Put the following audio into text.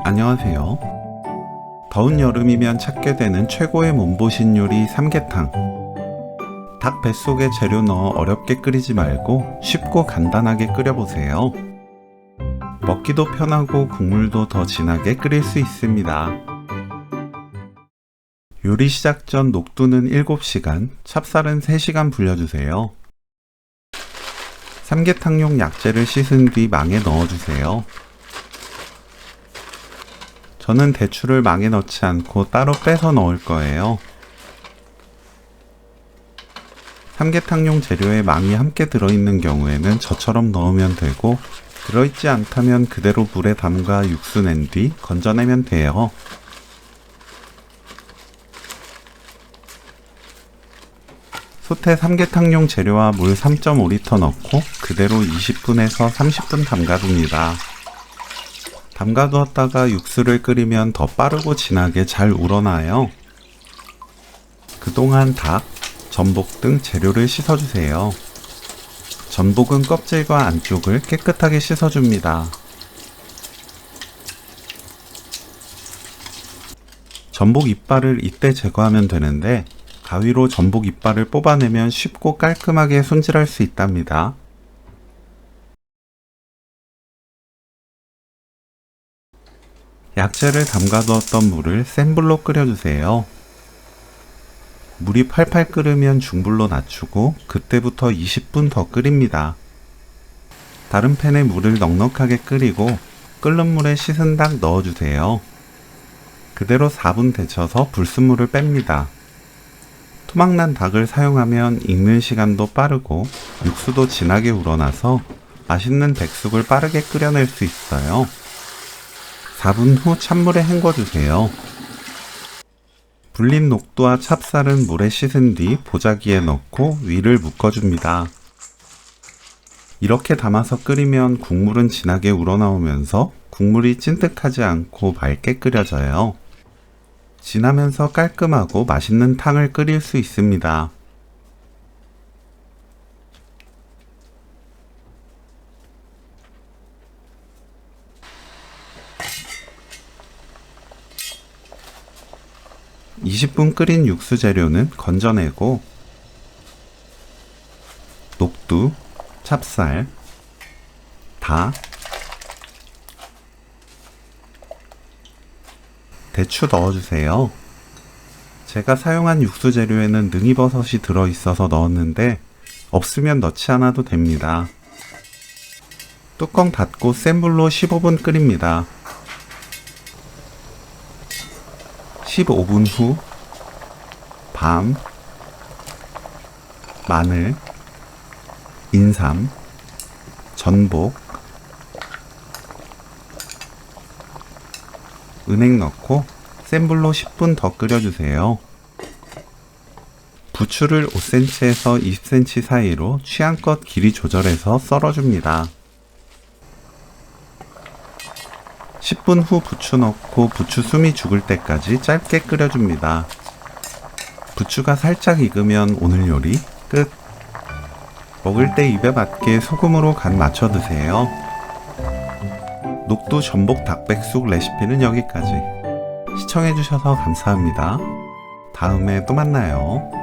안녕하세요. 더운 여름이면 찾게 되는 최고의 몸보신 요리 삼계탕. 닭 뱃속에 재료 넣어 어렵게 끓이지 말고 쉽고 간단하게 끓여보세요. 먹기도 편하고 국물도 더 진하게 끓일 수 있습니다. 요리 시작 전 녹두는 7시간, 찹쌀은 3시간 불려주세요. 삼계탕용 약재를 씻은 뒤 망에 넣어주세요. 저는 대추를 망에 넣지 않고 따로 빼서 넣을 거예요. 삼계탕용 재료에 망이 함께 들어있는 경우에는 저처럼 넣으면 되고, 들어있지 않다면 그대로 물에 담가 육수 낸 뒤 건져내면 돼요. 솥에 삼계탕용 재료와 물 3.5리터 넣고 그대로 20분에서 30분 담가둡니다. 담가두었다가 육수를 끓이면 더 빠르고 진하게 잘 우러나요. 그동안 닭, 전복 등 재료를 씻어주세요. 전복은 껍질과 안쪽을 깨끗하게 씻어줍니다. 전복 이빨을 이때 제거하면 되는데 가위로 전복 이빨을 뽑아내면 쉽고 깔끔하게 손질할 수 있답니다. 약재를 담가두었던 물을 센 불로 끓여주세요. 물이 팔팔 끓으면 중불로 낮추고 그때부터 20분 더 끓입니다. 다른 팬에 물을 넉넉하게 끓이고 끓는 물에 씻은 닭 넣어주세요. 그대로 4분 데쳐서 불순물을 뺍니다. 토막난 닭을 사용하면 익는 시간도 빠르고 육수도 진하게 우러나서 맛있는 백숙을 빠르게 끓여낼 수 있어요. 4분 후 찬물에 헹궈주세요. 불린 녹두와 찹쌀은 물에 씻은 뒤 보자기에 넣고 위를 묶어줍니다. 이렇게 담아서 끓이면 국물은 진하게 우러나오면서 국물이 찐득하지 않고 맑게 끓여져요. 진하면서 깔끔하고 맛있는 탕을 끓일 수 있습니다. 20분 끓인 육수 재료는 건져내고 녹두, 찹쌀, 닭, 대추 넣어주세요. 제가 사용한 육수 재료에는 능이버섯이 들어있어서 넣었는데 없으면 넣지 않아도 됩니다. 뚜껑 닫고 센 불로 15분 끓입니다. 15분 후 밤, 마늘, 인삼, 전복, 은행 넣고 센 불로 10분 더 끓여주세요. 부추를 5cm에서 20cm 사이로 취향껏 길이 조절해서 썰어줍니다. 10분 후 부추 넣고 부추 숨이 죽을 때까지 짧게 끓여줍니다. 부추가 살짝 익으면 오늘 요리 끝! 먹을 때 입에 맞게 소금으로 간 맞춰 드세요. 녹두 전복 닭백숙 레시피는 여기까지. 시청해주셔서 감사합니다. 다음에 또 만나요.